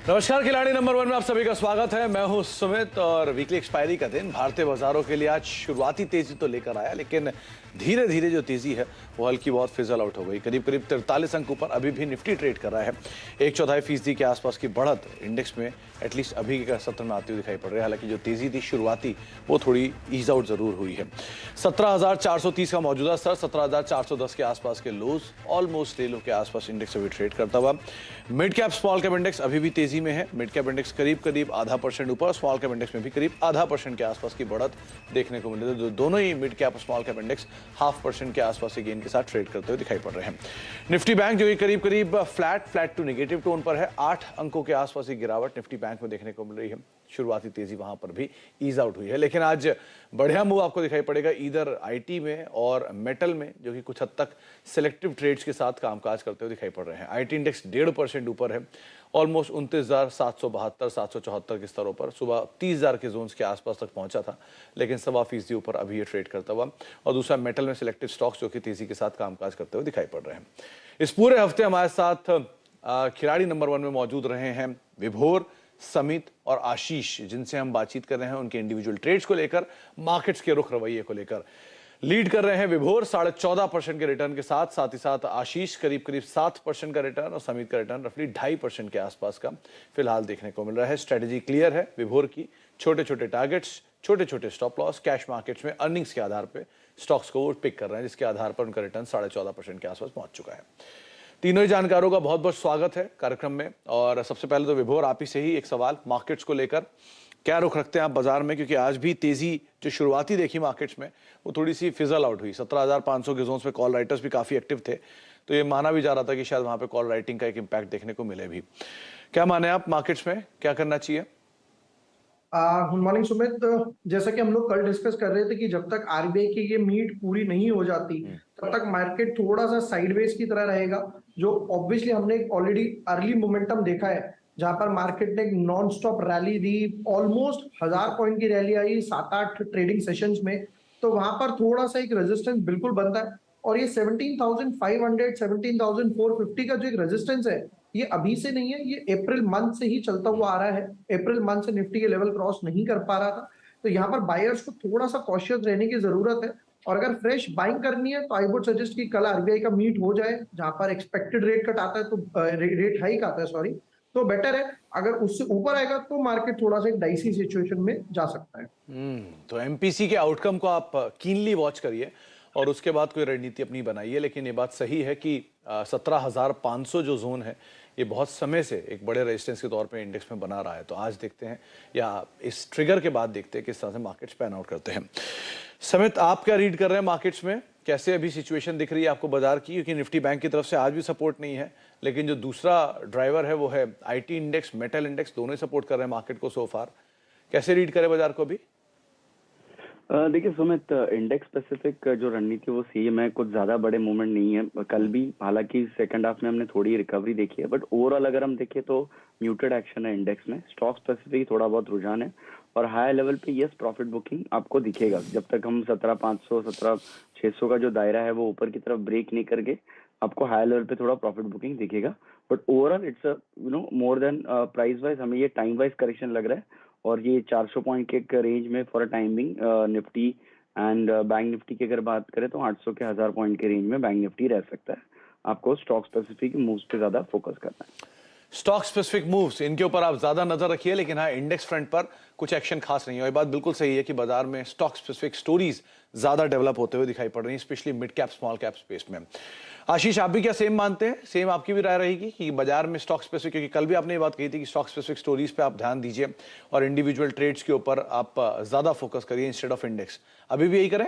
नमस्कार, खिलाड़ी नंबर 1 में आप सभी का स्वागत है। मैं हूं सुमित और वीकली एक्सपायरी का दिन भारतीय बाजारों के लिए आज शुरुआती तेजी तो लेकर आया, लेकिन धीरे धीरे जो तेजी है वो हल्की बहुत फिजल आउट हो गई। करीब करीब 43 अंक ऊपर अभी भी निफ्टी ट्रेड कर रहा है। 1/4% के आसपास की बढ़त इंडेक्स में एटलीस्ट अभी के सत्र में आती हुई दिखाई पड़ रही है। हालांकि जो तेजी थी शुरुआती वो थोड़ी ईज आउट जरूर हुई है। 17,430 का मौजूदा स्तर, 17,410 के आसपास के लोज, ऑलमोस्ट लेलो के आसपास इंडेक्स अभी ट्रेड करता हुआ। Mid cap small cap index अभी भी तेजी में है। मिड कैप इंडेक्स करीब करीब 0.5% ऊपर, स्मॉल कैप इंडेक्स में भी करीब 0.5% के आसपास की बढ़त देखने को मिल रही है। दोनों ही मिड कैप और स्मॉल कैप इंडेक्स 0.5% के आसपास के गेन के साथ ट्रेड करते हुए दिखाई पड़ रहे हैं। निफ्टी बैंक जो कि करीब करीब फ्लैट टू नेगेटिव टोन पर है, 8 अंकों के आसपास की गिरावट निफ्टी बैंक में देखने को मिल रही है। शुरुआती तेजी वहां पर भी ईज आउट हुई है, लेकिन आज बढ़िया मूव आपको दिखाई पड़ेगा इधर आईटी में और मेटल में, जो कि कुछ हद तक सिलेक्टिव ट्रेड्स के साथ कामकाज करते हुए दिखाई पड़ रहे हैं। आईटी इंडेक्स 1.5% ऊपर है, ऑलमोस्ट 29,772 774 के स्तरों पर। सुबह 30,000 के जोन्स के आसपास तक पहुंचा था, लेकिन 1.25% ऊपर अभी ये ट्रेड करता हुआ। और दूसरा मेटल में सिलेक्टिव स्टॉक्स जो कि तेजी के साथ कामकाज करते हुए दिखाई पड़ रहे हैं। इस पूरे हफ्ते हमारे साथ खिलाड़ी नंबर 1 में मौजूद रहे हैं विभोर, समित और आशीष, जिनसे हम बातचीत कर रहे हैं उनके इंडिविजुअल ट्रेड्स को लेकर, मार्केट्स के रुख रवैये को लेकर। लीड कर रहे हैं विभोर 14.5% के रिटर्न के साथ, साथ ही साथ आशीष करीब करीब 7% का रिटर्न और समित का रिटर्न रफली 2.5% के आसपास का फिलहाल देखने को मिल रहा है। स्ट्रेटेजी क्लियर है विभोर की, छोटे छोटे टारगेट्स, छोटे छोटे स्टॉप लॉस, कैश मार्केट्स में अर्निंग्स के आधार पर स्टॉक्स को वो पिक कर रहे हैं, जिसके आधार पर उनका रिटर्न 14.5% के आसपास पहुंच चुका है। तीनों ही जानकारों का बहुत बहुत स्वागत है कार्यक्रम में। और सबसे पहले तो विभोर, आप ही से ही एक सवाल मार्केट्स को लेकर, क्या रुख रखते हैं आप बाजार में? क्योंकि आज भी तेजी जो शुरुआती देखी मार्केट्स में वो थोड़ी सी फिजल आउट हुई। 17,500 के जोन्स पे कॉल राइटर्स भी काफी एक्टिव थे, तो ये माना भी जा रहा था कि शायद वहां पे कॉल राइटिंग का एक इम्पैक्ट देखने को मिले भी। क्या माने आप, मार्केट्स में क्या करना चाहिए? Good morning Sumit. जैसा कि हम लोग कल डिस्कस कर रहे थे कि जब तक आरबीआई की ये मीट पूरी नहीं हो जाती तब तक मार्केट थोड़ा सा साइडवेज की तरह रहेगा, जो ऑब्वियसली हमने ऑलरेडी अर्ली मोमेंटम देखा है, जहां पर मार्केट ने एक नॉन स्टॉप रैली दी। ऑलमोस्ट 1000 पॉइंट की रैली आई 7-8 ट्रेडिंग सेशंस में। तो वहां पर थोड़ा सा एक रेजिस्टेंस बिल्कुल बनता है, और ये 17,500 17,450 का जो एक रेजिस्टेंस है, ये अभी से नहीं है, ये अप्रैल मंथ से ही चलता हुआ आ रहा है। अप्रैल मंथ से निफ्टी ये लेवल क्रॉस नहीं कर पा रहा था, तो यहाँ पर बायर्स को थोड़ा सा कॉशियस रहने की जरूरत है। और अगर फ्रेश बाइंग करनी है तो आई वुड सजेस्ट कि कल आरबीआई का मीट हो जाए, जहां पर एक्सपेक्टेड रेट कट आता है, तो रेट हाइक आता है, सॉरी, तो बेटर है। अगर उससे ऊपर आएगा तो मार्केट थोड़ा सा एक डाइसी सिचुएशन में जा सकता है। तो एमपीसी के आउटकम को आप कीनली वॉच करिए और उसके बाद कोई रणनीति अपनी बनाइए। लेकिन ये बात सही है कि 17,500 जो जोन है ये बहुत समय से एक बड़े रेजिस्टेंस के तौर पे इंडेक्स में बना रहा है। तो आज देखते हैं, या इस ट्रिगर के बाद देखते हैं किस तरह से मार्केट्स पैन आउट करते हैं। समित, आप क्या रीड कर रहे हैं मार्केट्स में? कैसे अभी सिचुएशन दिख रही है आपको बाजार की? क्योंकि निफ्टी बैंक की तरफ से आज भी सपोर्ट नहीं है, लेकिन जो दूसरा ड्राइवर है वो है आईटी इंडेक्स, मेटल इंडेक्स, दोनों ही सपोर्ट कर रहे हैं मार्केट को सो फार। कैसे रीड करें बाजार को अभी? देखिए सुमित, इंडेक्स स्पेसिफिक जो रणनीति वो सेम है, कुछ ज्यादा बड़े मूवमेंट नहीं है कल भी। हालांकि सेकंड हाफ में हमने थोड़ी रिकवरी देखी है, बट ओवरऑल अगर हम देखें तो म्यूटेड एक्शन है इंडेक्स में। स्टॉक स्पेसिफिक थोड़ा बहुत रुझान है, और हाई लेवल पे यस प्रॉफिट बुकिंग आपको दिखेगा। जब तक हम 17,500 17,600 का जो दायरा है वो ऊपर की तरफ ब्रेक नहीं करके, आपको हाई लेवल पे थोड़ा प्रॉफिट बुकिंग दिखेगा। But overall it's more than price wise हमें ये टाइम वाइज करेक्शन लग रहा है, और ये 400 पॉइंट के रेंज में for timing Nifty and bank Nifty की अगर बात करें तो 800 के 1000 पॉइंट के रेंज में बैंक निफ्टी रह सकता है। आपको स्टॉक स्पेसिफिक मूव्स पे ज्यादा फोकस करना है। स्टॉक स्पेसिफिक मूव्स, इनके ऊपर आप ज्यादा नजर रखिए, लेकिन हाँ, इंडेक्स फ्रंट पर कुछ एक्शन खास नहीं है। ये बात बिल्कुल सही है कि बाजार में स्टॉक स्पेसिफिक स्टोरीज ज्यादा डेवलप होते हुए दिखाई पड़ रही हैं, specially mid cap small cap space में। आशीष, आप भी क्या सेम मानते हैं? सेम आपकी भी राय रहेगी कि बाजार में स्टॉक स्पेसिफिक, क्योंकि कल भी आपने ये बात कही थी कि स्टॉक स्पेसिफिक स्टोरीज पे आप ध्यान दीजिए और इंडिविजुअल ट्रेड्स के ऊपर आप ज्यादा फोकस करिए इंस्टेड ऑफ इंडेक्स, अभी भी यही करें?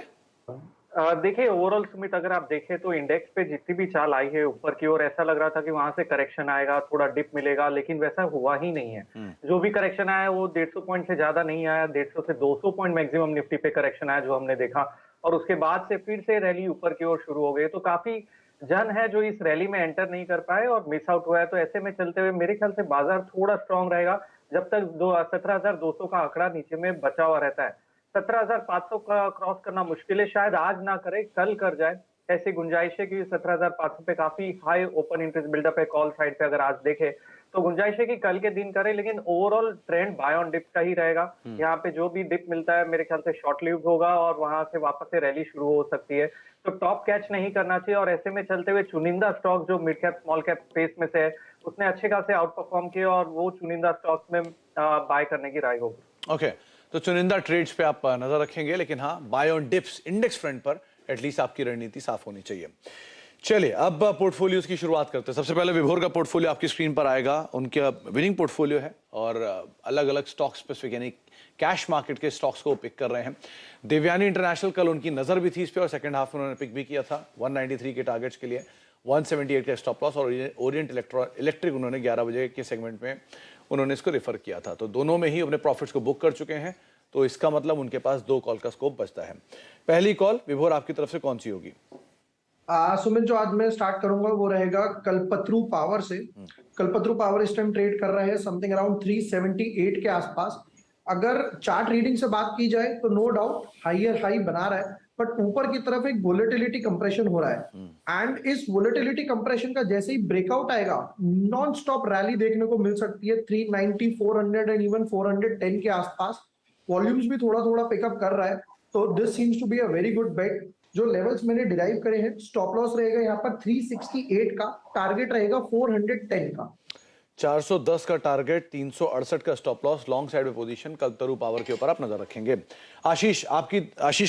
देखिए ओवरऑल सुमित, अगर आप देखें तो इंडेक्स पे जितनी भी चाल आई है ऊपर की ओर, ऐसा लग रहा था कि वहां से करेक्शन आएगा, थोड़ा डिप मिलेगा, लेकिन वैसा हुआ ही नहीं है। जो भी करेक्शन आया वो 150 पॉइंट से ज्यादा नहीं आया। 150 से 200 पॉइंट मैक्सिमम निफ्टी पे करेक्शन आया जो हमने देखा, और उसके बाद से फिर से रैली ऊपर की ओर शुरू हो गई। तो काफी जन है जो इस रैली में एंटर नहीं कर पाए और मिस आउट हुआ है। तो ऐसे में चलते हुए मेरे ख्याल से बाजार थोड़ा स्ट्रांग रहेगा जब तक 17,200 का आंकड़ा नीचे में बचा हुआ रहता है। 17,500 का क्रॉस करना मुश्किल है, शायद आज ना करे कल कर जाए। ऐसी गुंजाइश है कि 17,500 पे काफी हाई ओपन इंटरेस्ट बिल्डअप है कॉल साइड पे अगर आज देखे तो गुंजाइश है कि कल के दिन करे, लेकिन overall trend buy on dip का ही रहेगा। यहाँ पे जो भी डिप मिलता है मेरे ख्याल से शॉर्ट लिव्ड होगा और वहां से वापस से रैली शुरू हो सकती है, तो टॉप कैच नहीं करना चाहिए। और ऐसे में चलते हुए चुनिंदा स्टॉक जो mid cap small cap space में से है उसने अच्छे खासे आउट परफॉर्म किए और वो चुनिंदा स्टॉक्स में बाय करने की राय होगी। ओके, तो चुनिंदा ट्रेड्स पे आप नजर रखेंगे, लेकिन हाँ buy on dips index front पर एटलीस्ट आपकी रणनीति साफ होनी चाहिए। चलिए अब पोर्टफोलियोज की शुरुआत करते हैं। सबसे पहले विभोर का पोर्टफोलियो आपकी स्क्रीन पर आएगा। उनका विनिंग पोर्टफोलियो है और अलग अलग स्टॉक स्पेसिफिक यानी कैश मार्केट के स्टॉक्स को पिक कर रहे हैं। देवयानी इंटरनेशनल कल उनकी नजर भी थी इस पे और सेकंड हाफ में उन्होंने पिक भी किया था 193 के टारगेट्स के लिए, 178 का स्टॉप लॉस और ओरिएंट इलेक्ट्रिक उन्होंने 11 बजे के सेगमेंट में उन्होंने इसको रेफर किया था, तो दोनों में ही अपने प्रॉफिट्स को बुक कर चुके हैं। तो इसका मतलब उनके पास 2 कॉल का स्कोप बचता है। पहली कॉल विभोर आपकी तरफ से कौन सी होगी? सुमित, जो आज मैं स्टार्ट करूंगा वो रहेगा कल्पतरू पावर से। कल्पतरू पावर इस टाइम ट्रेड कर रहे हैं समथिंग अराउंड 378 के आसपास। अगर चार्ट रीडिंग से बात की जाए तो नो डाउट हाइयर हाई बना रहा है, बट ऊपर की तरफ एक वोलेटिलिटी कंप्रेशन हो रहा है एंड इस वोलेटिलिटी कंप्रेशन का जैसे ही ब्रेकआउट आएगा नॉन स्टॉप रैली देखने को मिल सकती है 390, 400 एंड इवन 410 के आसपास। वॉल्यूम्स भी थोड़ा थोड़ा पिकअप कर रहा है, तो this seems to be a very good bet. जो लेवल्स मैंने डिराइव करे हैं, स्टॉप लॉस रहेगा यहाँ पर 368 का, टारगेट रहेगा 410 का। 410 का टारगेट, 368 का स्टॉप लॉस, लॉन्ग साइड में पोजीशन कल्पतरू पावर के ऊपर आप नजर रखेंगे। आशीष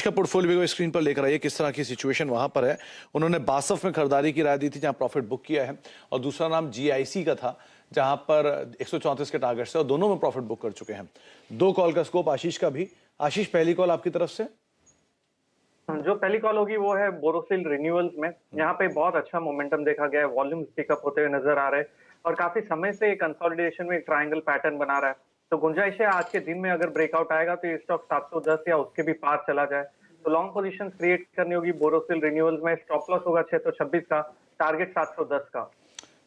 का पोर्टफोलियो स्क्रीन पर लेकर आइए, किस तरह की सिचुएशन वहां पर है। उन्होंने बासफ में खरीदारी की राय दी थी जहां प्रॉफिट बुक किया है, और दूसरा नाम GIC का था जहां पर 134 के टारगेट से और दोनों में प्रॉफिट बुक कर चुके हैं। 2 कॉल का स्कोप आशीष का भी। आशीष, पहली कॉल आपकी तरफ से। जो पहली कॉल होगी वो है बोरोसिल रिन्यूअल्स में। यहाँ पे बहुत अच्छा मोमेंटम देखा गया है, वॉल्यूम पिकअप होते हुए नजर आ रहे हैं और काफी समय से कंसोलिडेशन में एक ट्रायंगल पैटर्न बना रहा है। तो गुंजाइश है आज के दिन में अगर ब्रेकआउट आएगा तो ये स्टॉक 710 या उसके भी पार चला जाए, तो लॉन्ग पोजीशन क्रिएट करनी होगी बोरोसिल रिन्यूअल्स में। स्टॉप लॉस होगा 626 का, टारगेट 710 का।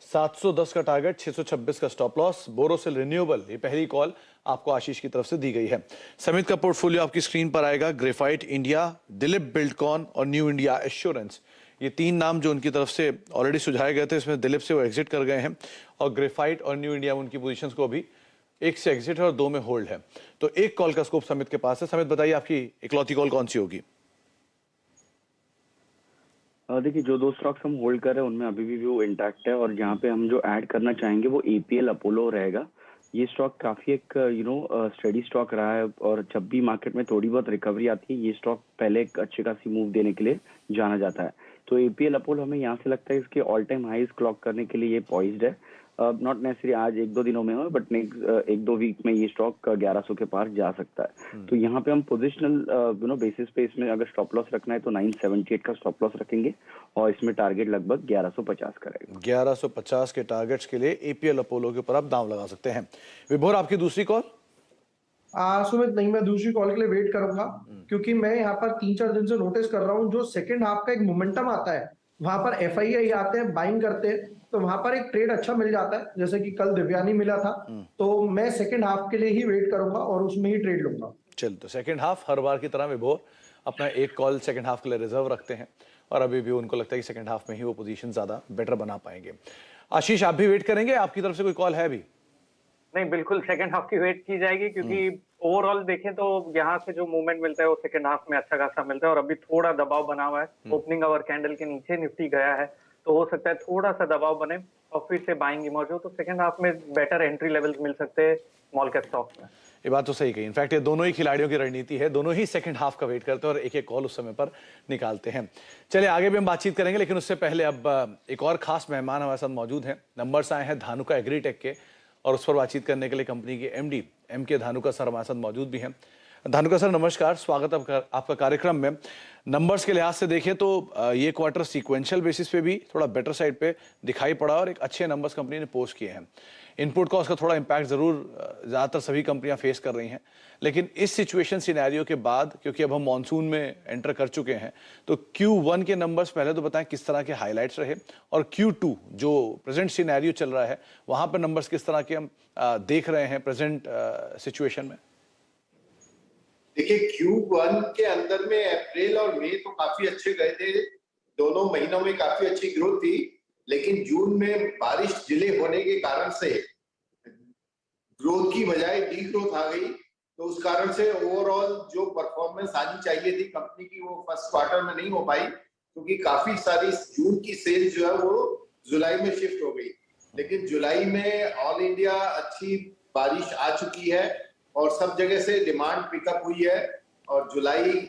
710 का टारगेट, 626 का स्टॉप लॉस, बोरोसिल रिन्यूएबल, ये पहली कॉल आपको आशीष की तरफ से दी गई है। समित का पोर्टफोलियो आपकी स्क्रीन पर आएगा। ग्रेफाइट इंडिया, दिलीप बिल्डकॉन और न्यू इंडिया एश्योरेंस, ये 3 नाम जो उनकी तरफ से ऑलरेडी सुझाए गए थे, इसमें दिलीप से वो एग्जिट कर गए हैं और ग्रेफाइट और न्यू इंडिया उनकी पोजीशंस को अभी 1 से एग्जिट है और 2 में होल्ड है। तो 1 कॉल का स्कोप समित के पास है। समित, बताइए आपकी इकलौती कॉल कौन सी होगी? देखिए, जो 2 स्टॉक्स हम होल्ड कर रहे हैं उनमें अभी भी वो इंटैक्ट है, और जहाँ पे हम जो ऐड करना चाहेंगे वो APL अपोलो रहेगा। ये स्टॉक काफी एक स्टडी स्टॉक रहा है, और जब भी मार्केट में थोड़ी बहुत रिकवरी आती है ये स्टॉक पहले एक अच्छी खासी मूव देने के लिए जाना जाता है। तो APL अपोलो हमें यहाँ से लगता है इसके ऑल टाइम हाईज क्लॉक करने के लिए ये पॉइज्ड है। नॉट नेसेसरी आज 1-2 दिनों में हो, बट नेक्स्ट 1-2 वीक में ये स्टॉक 1100 के पार जा सकता है। तो यहाँ पे हम पोजिशनल बेसिस पे इसमें अगर स्टॉप लॉस रखना है तो 978 का स्टॉप लॉस रखेंगे और इसमें टारगेट लगभग 1150 का रहेगा। 1150 के टारगेट्स के लिए APL अपोलो के ऊपर आप दांव लगा सकते हैं। विभोर, आपकी दूसरी कॉल? सुमित, नहीं, मैं दूसरी कॉल के लिए वेट करूंगा क्योंकि मैं यहाँ पर 3-4 दिन से नोटिस कर रहा हूँ जो सेकंड हाफ का एक मोमेंटम आता है वहां पर FII आते हैं, बाइंग करते हैं, तो वहां पर एक ट्रेड अच्छा मिल जाता है, जैसे कि कल दिव्यानी मिला था। तो मैं सेकंड हाफ के लिए ही वेट करूंगा और उसमें ही ट्रेड लूंगा। चल, तो सेकंड हाफ हर बार की तरह विभोर अपना 1 कॉल सेकंड हाफ के लिए रिजर्व रखते हैं और अभी भी उनको लगता है कि सेकंड हाफ में ही वो पोजीशन ज्यादा बेटर बना पाएंगे। आशीष, आप भी वेट करेंगे? आपकी तरफ से कोई कॉल है भी? नहीं, बिल्कुल सेकंड हाफ की वेट की जाएगी क्योंकि ओवरऑल देखें तो यहाँ से जो मूवमेंट मिलता है वो सेकंड हाफ में अच्छा खासा मिलता है और अभी थोड़ा दबाव बना हुआ है। ओपनिंग आवर कैंडल के नीचे निफ्टी गया है, तो हो सकता है थोड़ा सा दबाव बने और फिर से बाइंग इमर्ज हो, तो सेकंड हाफ में बेटर एंट्री लेवल्स मिल सकते हैं स्मॉल कैप स्टॉक्स में। ये बात तो सही कही। इनफैक्ट ये दोनों ही खिलाड़ियों की रणनीति है, दोनों ही सेकंड हाफ का वेट करते हैं और एक कॉल उस समय पर निकालते हैं। चलिए आगे भी हम बातचीत करेंगे, लेकिन उससे पहले अब एक और खास मेहमान हमारे साथ मौजूद हैं। नंबर्स आए हैं धानुका एग्रीटेक के और उस पर बातचीत करने के लिए कंपनी के MD MK धानुका सर हमारे साथ मौजूद भी हैं। धानुका सर, नमस्कार, स्वागत आपका कार्यक्रम में। नंबर्स के लिहाज से देखें तो ये क्वार्टर सीक्वेंशियल बेसिस पे भी थोड़ा बेटर साइड पे दिखाई पड़ा और एक अच्छे नंबर्स कंपनी ने पोस्ट किए हैं। इनपुट कॉस्ट का थोड़ा इम्पैक्ट जरूर ज़्यादातर सभी कंपनियां फेस कर रही हैं, लेकिन इस सिचुएशन सिनेरियो के बाद, क्योंकि अब हम मॉनसून में एंटर कर चुके हैं, तो Q1 के नंबर्स पहले तो बताएं किस तरह के हाईलाइट्स रहे और Q2 जो प्रेजेंट सिनेरियो चल रहा है वहां पर नंबर्स किस तरह के हम देख रहे हैं प्रेजेंट सिचुएशन में। देखिए, Q1 के अंदर में अप्रैल और मई तो काफी अच्छे गए थे दोनों महीनों में काफी अच्छी ग्रोथ थी, लेकिन जून में बारिश डिले होने के कारण से ग्रोथ की बजाय डी ग्रोथ आ गई। तो उस कारण से ओवरऑल जो परफॉर्मेंस आनी चाहिए थी कंपनी की वो फर्स्ट क्वार्टर में नहीं हो पाई, क्योंकि काफी सारी जून की सेल्स जो है वो जुलाई में शिफ्ट हो गई। लेकिन जुलाई में ऑल इंडिया अच्छी बारिश आ चुकी है और सब जगह से डिमांड पिकअप हुई है और जुलाई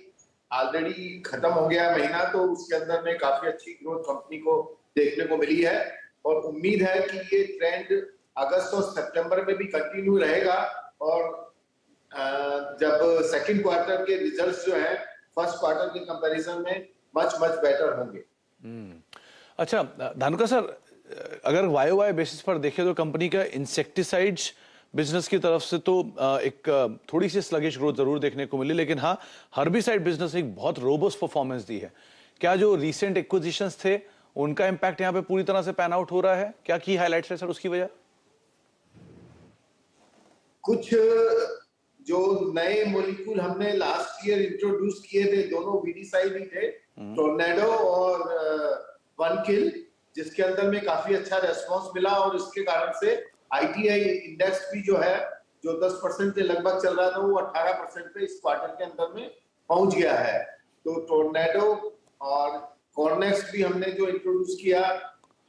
ऑलरेडी खत्म हो गया महीना, तो उसके अंदर में काफी अच्छी ग्रोथ कंपनी को देखने को मिली है और उम्मीद है कि ये ट्रेंड अगस्त और सितंबर में भी कंटिन्यू रहेगा और जब सेकंड क्वार्टर के रिजल्ट्स जो हैं फर्स्ट क्वार्टर के कंपैरिजन में मच बेटर होंगे। अच्छा धानुका सर, अगर वाई बेसिस पर देखें तो कंपनी का इंसेक्टिसाइड्स बिजनेस की तरफ से तो एक थोड़ी सी स्लगिश ग्रोथ जरूर देखने को मिली, लेकिन हाँ हर्बिसाइड बिजनेस एक बहुत रोबस्ट परफॉर्मेंस दी है। क्या जो रीसेंट एक्विजिशंस थे उनका इम्पैक्ट यहाँ पे पूरी तरह से पैन आउट हो रहा है? क्या की हाइलाइट्स है सर उसकी वजह? कुछ जो नए मॉलिक्यूल हमने लास्ट ईयर इंट्रोड्यूस किए थे, दोनों वीडीसाइड ही थे, टोर्नेडो और वन किल, जिसके अंदर में काफी अच्छा रेस्पॉन्स मिला और इसके कारण से आईटीआई इंडेक्स भी जो है जो 10% के लगभग चल रहा था वो 18% पे इस क्वार्टर के अंदर में पहुंच गया है। तो टोर्नेडो और कॉर्नेक्स भी हमने जो इंट्रोड्यूस किया,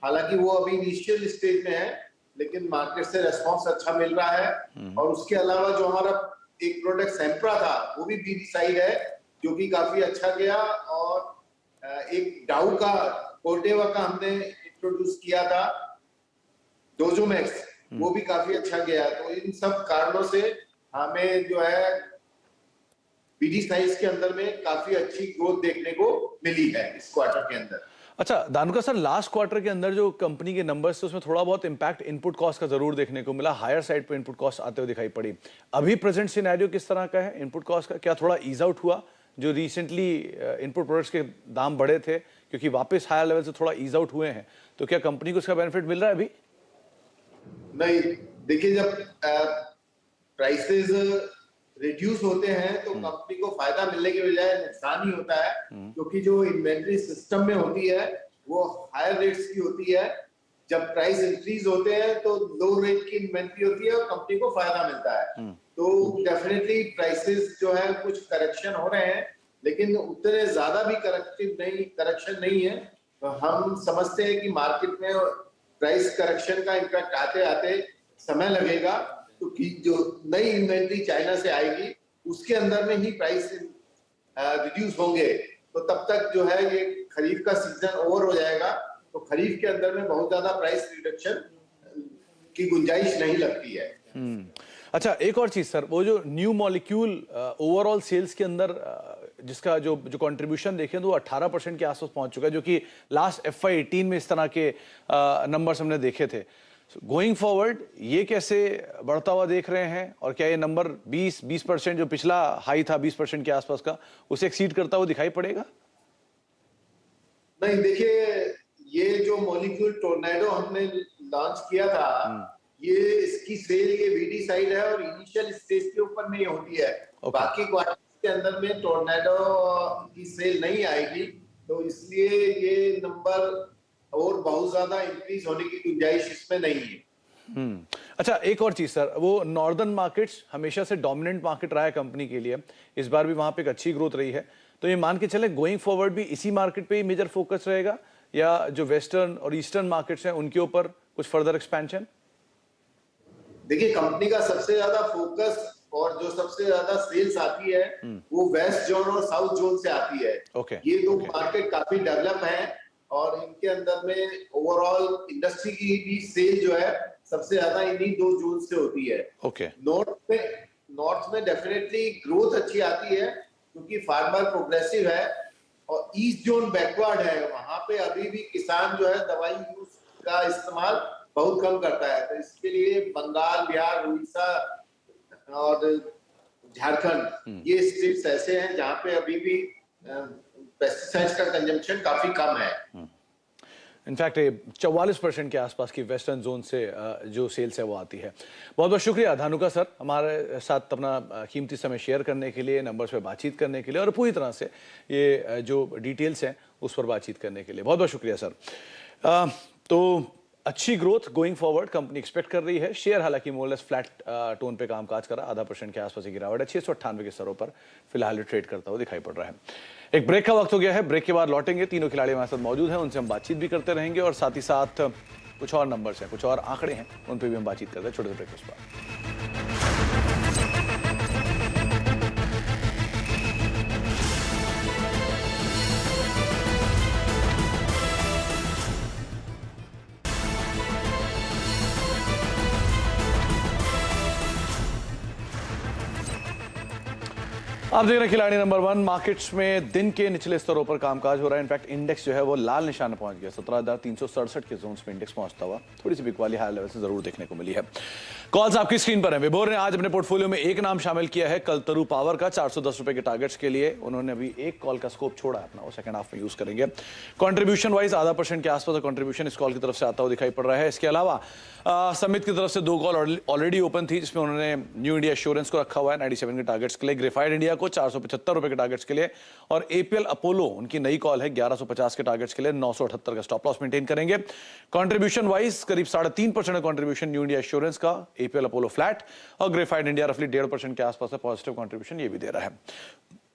हालांकि वो अभी इनिशियल स्टेज में है, लेकिन मार्केट से रेस्पॉन्स अच्छा मिल रहा है। और उसके अलावा जो हमारा एक प्रोडक्ट सैम्प्रा था वो भी बीडीसाइड है, जो कि काफी अच्छा गया। और एक डाउ का कोर्टेवा का हमने इंट्रोड्यूस किया था, डोजोमैक्स, वो भी काफी अच्छा गया। तो इन सब कारणों से हमें जो है बीडीसाइड के अंदर में काफी अच्छी ग्रोथ देखने को मिली है इस क्वार्टर के अंदर। अच्छा धानुका सर, लास्ट क्वार्टर के अंदर जो कंपनी के नंबर्स थे उसमें थोड़ा बहुत इंपैक्ट इनपुट कॉस्ट का जरूर देखने को मिला, हायर साइड पे इनपुट कॉस्ट आते हुए दिखाई पड़ी। अभी प्रेजेंट सिनेरियो किस तरह का है इनपुट कॉस्ट का? क्या थोड़ा ईज आउट हुआ? जो रिसेंटली इनपुट प्रोडक्ट्स के दाम बढ़े थे क्योंकि वापस हायर लेवल से थोड़ा ईज आउट हुए हैं, तो क्या कंपनी को इसका बेनिफिट मिल रहा है अभी? नहीं, देखिए जब प्राइसेस रिड्यूस होते हैं तो कंपनी को फायदा मिलने के बजाय नुकसान ही होता है, क्योंकि जो इन्वेंट्री सिस्टम में होती है वो हायर रेट्स की होती है। जब प्राइस इंक्रीज होते हैं तो लो रेट की इन्वेंट्री होती है और कंपनी को फायदा मिलता है। तो डेफिनेटली प्राइसेस जो है कुछ करेक्शन हो रहे हैं, लेकिन उतने ज्यादा भी करेक्शन नहीं है। तो हम समझते हैं कि मार्केट में प्राइस करेक्शन का इम्पैक्ट आते आते समय लगेगा, क्योंकि जो नई इन्वेंट्री चाइना से आएगी उसके अंदर में ही प्राइस रिड्यूस होंगे। तो तब तक जो है ये खरीफ का सीजन ओवर हो जाएगा, तो खरीफ के अंदर में बहुत ज्यादा प्राइस रिडक्शन की गुंजाइश नहीं लगती है। अच्छा एक और चीज सर, वो जो न्यू मॉलिक्यूल ओवरऑल सेल्स के अंदर जिसका जो कंट्रीब्यूशन देखें तो 18% के आसपास पहुंच चुका है, जो कि लास्ट FY18 में इस तरह के नंबर्स हमने देखे थे। गोइंग फॉरवर्ड ये कैसे बढ़ता हुआ देख रहे हैं, और क्या ये नंबर 20% जो पिछला हाई था 20% के आसपास का, उसे एक्सीड करता हुआ दिखाई पड़ेगा? नहीं, देखिए ये जो मॉलिक्यूल टोर्नेडो हमने लॉन्च किया था, ये इसकी सेल ये वीडीसाइड है और इनिशियल स्टेज के ऊपर में ये होती है। बाकी क्वार्टर के अंदर में टोर्नेडो की सेल नहीं आएगी, तो इसलिए ये नंबर और बहुत ज्यादा इंक्रीज होने की गुंजाइश इसमें नहीं है। अच्छा एक और चीज सर, वो नॉर्दर्न मार्केट्स हमेशा से डोमिनेंट मार्केट रहा है कंपनी के लिए, इस बार भी वहां पे एक अच्छी ग्रोथ रही है, तो ये मान के चले गोइंग फॉरवर्ड भी इसी मार्केट पे ही मेजर फोकस रहेगा, या जो वेस्टर्न और ईस्टर्न मार्केट्स हैं उनके ऊपर कुछ फर्दर एक्सपेंशन? देखिए कंपनी का सबसे ज्यादा फोकस और जो सबसे ज्यादा सेल्स आती है वो वेस्ट जोन और साउथ जोन से आती है। ये दो मार्केट काफी डेवलप हैं और इनके अंदर में ओवरऑल इंडस्ट्री की भी सेल जो है सबसे ज्यादा इन्हीं दो जोन से होती है। नॉर्थ में डेफिनेटली ग्रोथ अच्छी आती है क्योंकि फार्मर प्रोग्रेसिव है, और ईस्ट जोन बैकवर्ड है, वहां पे अभी भी किसान जो है दवाई यूज का इस्तेमाल बहुत कम करता है। तो इसके लिए बंगाल, बिहार, उड़ीसा और झारखंड ये स्टेट्स ऐसे हैं जहां पे अभी भी पेस्टिसाइड्स का कंजम्पशन काफी कम है। इनफैक्ट 44% के आसपास की वेस्टर्न जोन से जो सेल्स है वो आती है। बहुत बहुत शुक्रिया धानुका सर, हमारे साथ अपना कीमती समय शेयर करने के लिए, नंबर्स पे बातचीत करने के लिए और पूरी तरह से ये जो डिटेल्स हैं उस पर बातचीत करने के लिए बहुत बहुत शुक्रिया सर। तो अच्छी growth going forward company expect कर रही है। शेयर हालांकि मोरलेस फ्लैट टोन पे कामकाज करा, 0.5% के आसपास की गिरावट है, 698 के स्तरों पर फिलहाल ट्रेड करता हुआ दिखाई पड़ रहा है। एक ब्रेक का वक्त हो गया है, ब्रेक के बाद लौटेंगे। तीनों खिलाड़ी हमारे साथ मौजूद हैं, उनसे हम बातचीत भी करते रहेंगे और साथ ही साथ कुछ और नंबर्स हैं, कुछ और आंकड़े हैं, उन पर भी हम बातचीत करते हैं छोटे से ब्रेक के बाद। आप देख रहे हैं खिलाड़ी नंबर 1। मार्केट्स में दिन के निचले स्तरों पर कामकाज हो रहा है। इनफैक्ट इंडेक्स जो है वो लाल निशान में पहुंच गया, 17,367 के जोन्स में इंडेक्स पहुंचता हुआ थोड़ी सी बिकवाली हाई लेवल से जरूर देखने को मिली है। कॉल्स आपकी स्क्रीन पर है। विभोर ने आज अपने पोर्टफोलियो में एक नाम शामिल किया है कलतरू पावर का, 410 रुपए के टारगेट्स के लिए उन्होंने अभी एक कॉल का स्कोप छोड़ा अपना, वो सेकंड हाफ में यूज करेंगे। कंट्रीब्यूशन वाइज 0.5% के आसपास कंट्रीब्यूशन इस कॉल की तरफ से आता हुआ दिखाई पड़ रहा है। इसके अलावा समित की तरफ से 2 कॉल ऑलरेडी ओपन थी, जिसमें उन्होंने न्यू इंडिया एश्योरेंस को रखा हुआ है 97 के टारगेट्स के लिए, ग्रेफाइड इंडिया को 475 रुपए के टारगेट्स के लिए और एपीएल अपोलो उनकी नई कॉल है 1150 के टारगेट्स के लिए, 978 का स्टॉप लॉस मेंटेन करेंगे। कंट्रीब्यूशन वाइज करीब 3.5% कंट्रीब्यूशन न्यू इंडिया एश्योरेंस का, एपीएल अपोलो फ्लैट और ग्रेफाइड इंडिया रफली 1.5% के आसपास से पॉजिटिव कंट्रीब्यूशन ये भी दे रहा है।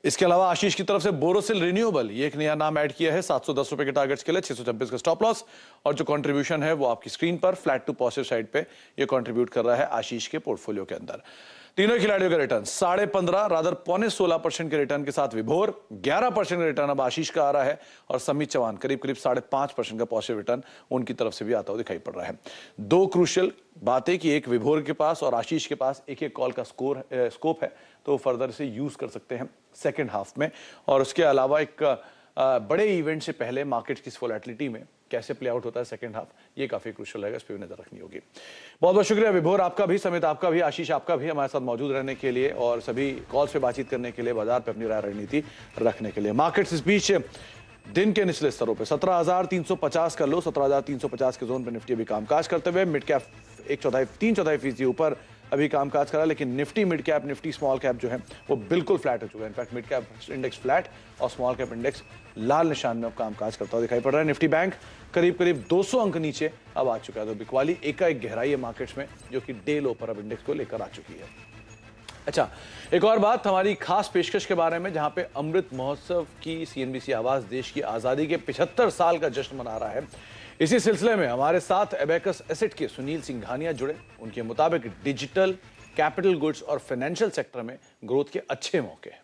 इसके अलावा आशीष की तरफ से बोरोसिल रिन्यूएबल ये एक नया नाम ऐड किया है 710 रुपए के टारगेट्स के लिए, 626 का स्टॉप लॉस और जो कंट्रीब्यूशन है वो आपकी स्क्रीन पर फ्लैट टू पॉजिटिव साइड पे ये कंट्रीब्यूट कर रहा है आशीष के पोर्टफोलियो के अंदर। तीनों खिलाड़ियों का रिटर्न 15.5 रादर 16.25% के रिटर्न के साथ विभोर, 11% का रिटर्न अब आशीष का आ रहा है और समित चौहान करीब 5.5% का पॉजिटिव रिटर्न उनकी तरफ से भी आता हुआ दिखाई पड़ रहा है। 2 क्रूशियल बातें कि एक विभोर के पास और आशीष के पास एक कॉल का स्कोप है, तो फर्दर इसे यूज कर सकते हैं सेकेंड हाफ में। और उसके अलावा एक बड़े इवेंट से पहले मार्केट की वोलेटिलिटी में कैसे प्ले आउट होता है सेकंड हाफ, ये काफी क्रूशियल रहेगा, इस पर भी नजर रखनी होगी। बहुत बहुत शुक्रिया विभोर आपका भी, समित आपका भी, आशीष आपका भी हमारे साथ मौजूद रहने के लिए और सभी कॉल्स पे बातचीत करने के लिए, बाजार पे अपनी राय रणनीति रखने के लिए। मार्केट्स इस बीच दिन के निचले स्तरों पे 17,350 का लो, 17,350 के जोन पे निफ्टी अभी कामकाज करते हुए, मिड कैप 3/4% ऊपर अभी कामकाज करा, लेकिन Nifty mid cap, Nifty small cap जो है वो बिल्कुल फ्लैट हो चुका है। In fact mid cap index flat और स्मॉल कैप इंडेक्स लाल निशान में अब कामकाज करता हुआ दिखाई पड़ रहा है। निफ्टी बैंक करीब 200 अंक नीचे अब आ चुका है, तो बिकवाली एकाएक गहराई है मार्केट्स में, जो कि डे लो पर अब इंडेक्स को लेकर आ चुकी है। अच्छा, एक और बात हमारी खास पेशकश के बारे में, जहां पे अमृत महोत्सव की सीएनबीसी आवाज देश की आजादी के 75 साल का जश्न मना रहा है। इसी सिलसिले में हमारे साथ एबेकस एसेट के सुनील सिंघानिया जुड़े। उनके मुताबिक डिजिटल, कैपिटल गुड्स और फाइनेंशियल सेक्टर में ग्रोथ के अच्छे मौके हैं।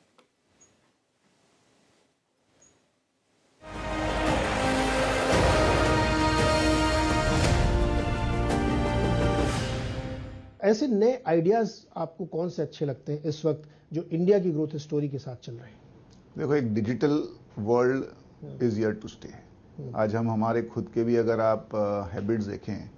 ऐसे नए आइडियाज आपको कौन से अच्छे लगते हैं इस वक्त जो इंडिया की ग्रोथ स्टोरी के साथ चल रहे हैं? देखो, एक digital world is here to stay. आज हम हमारे खुद के भी अगर आप हैबिट्स देखें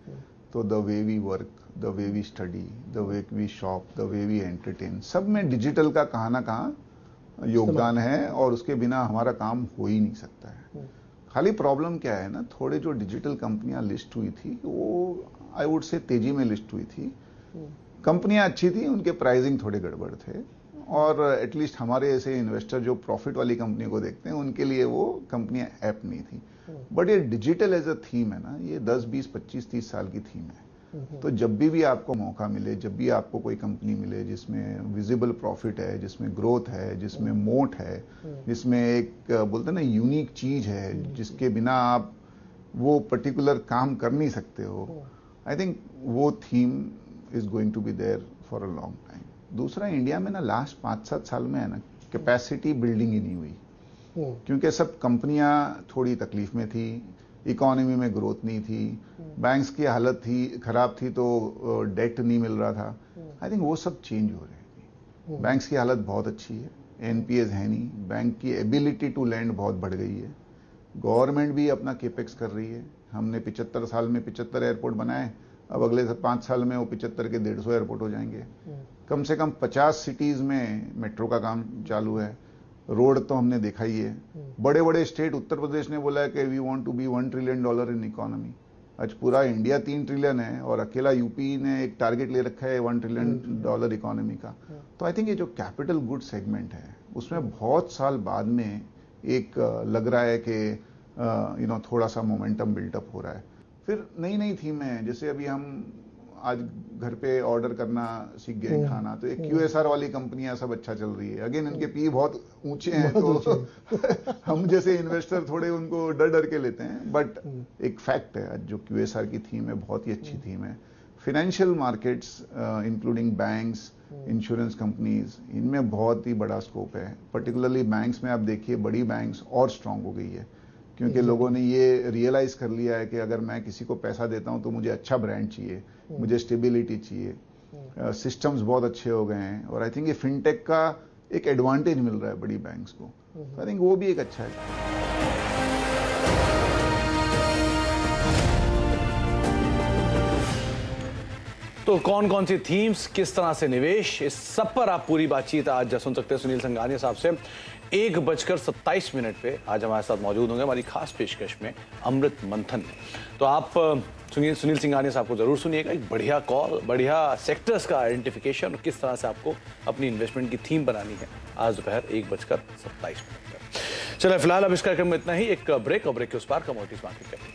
तो the way we work, the way we study, the way we shop, the way we entertain, सब में डिजिटल का कहाँ ना कहाँ योगदान है और उसके बिना हमारा काम हो ही नहीं सकता है। खाली प्रॉब्लम क्या है ना, थोड़े जो डिजिटल कंपनियां लिस्ट हुई थी वो आई वुड से तेजी में लिस्ट हुई थी। कंपनियां अच्छी थी, उनके प्राइसिंग थोड़े गड़बड़ थे और एटलीस्ट हमारे ऐसे इन्वेस्टर जो प्रॉफिट वाली कंपनी को देखते हैं उनके लिए वो कंपनियां ऐप नहीं थी। बट ये डिजिटल एज अ थीम है ना, ये 10, 20, 25, 30 साल की थीम है। तो जब भी आपको मौका मिले, जब भी आपको कोई कंपनी मिले जिसमें विजिबल प्रॉफिट है, जिसमें ग्रोथ है, जिसमें मोट है, जिसमें एक बोलते हैं ना यूनिक चीज है जिसके बिना आप वो पर्टिकुलर काम कर नहीं सकते हो, आई थिंक वो theme is going to be there for a long time. दूसरा, इंडिया में ना लास्ट 5-7 साल में है ना कैपेसिटी बिल्डिंग ही नहीं हुई, क्योंकि सब कंपनियां थोड़ी तकलीफ में थी, इकोनॉमी में ग्रोथ नहीं थी, बैंक्स की हालत थी खराब थी तो डेट नहीं मिल रहा था। आई थिंक वो सब चेंज हो रहे हैं। बैंक्स की हालत बहुत अच्छी है, एनपीएस है नहीं, बैंक की एबिलिटी टू लैंड बहुत बढ़ गई है, गवर्नमेंट भी अपना केपेक्स कर रही है। हमने 75 साल में 75 एयरपोर्ट बनाए, अब अगले 5 साल में वो 75 के 150 एयरपोर्ट हो जाएंगे। कम से कम 50 सिटीज में मेट्रो का काम चालू है, रोड तो हमने देखा ही है। बड़े बड़े स्टेट, उत्तर प्रदेश ने बोला है कि we want to be $1 trillion in economy. आज पूरा इंडिया 3 ट्रिलियन है और अकेला यूपी ने एक टारगेट ले रखा है $1 ट्रिलियन इकोनॉमी का। तो आई थिंक ये जो कैपिटल गुड सेगमेंट है उसमें बहुत साल बाद में एक लग रहा है कि थोड़ा सा मोमेंटम बिल्टअप हो रहा है। फिर नई नई थीम है, जैसे अभी हम आज घर पे ऑर्डर करना सीख गए खाना, तो एक QSR वाली कंपनियां सब अच्छा चल रही है। अगेन इनके पी बहुत ऊंचे हैं, तो हम जैसे इन्वेस्टर थोड़े उनको डर डर के लेते हैं, बट एक फैक्ट है आज जो QSR की थीम है बहुत ही अच्छी थीम है। Financial markets including banks, insurance companies, इनमें बहुत ही बड़ा स्कोप है। पर्टिकुलरली बैंक्स में आप देखिए बड़ी बैंक्स और स्ट्रांग हो गई है, क्योंकि लोगों ने ये रियलाइज कर लिया है कि अगर मैं किसी को पैसा देता हूं तो मुझे अच्छा ब्रांड चाहिए, मुझे स्टेबिलिटी चाहिए। सिस्टम्स बहुत अच्छे हो गए हैं और आई थिंक ये फिनटेक का एक एडवांटेज मिल रहा है बड़ी बैंक्स को। आई थिंक वो भी एक अच्छा है। तो कौन कौन सी थीम्स, किस तरह से निवेश, इस सब पर आप पूरी बातचीत आज सुन सकते हैं सुनील संघानिया साहब से। 1:27 पे आज हमारे साथ मौजूद होंगे हमारी खास पेशकश में अमृत मंथन में। तो आप सुनील संघानिया साहब को जरूर सुनिएगा। एक बढ़िया कॉल, बढ़िया सेक्टर्स का आइडेंटिफिकेशन और किस तरह से आपको अपनी इन्वेस्टमेंट की थीम बनानी है आज दोपहर 1:27 पर। चलिए फिलहाल अब इस कार्यक्रम में इतना ही। एक ब्रेक और ब्रेक के उस पार कमोडिटीज मार्केट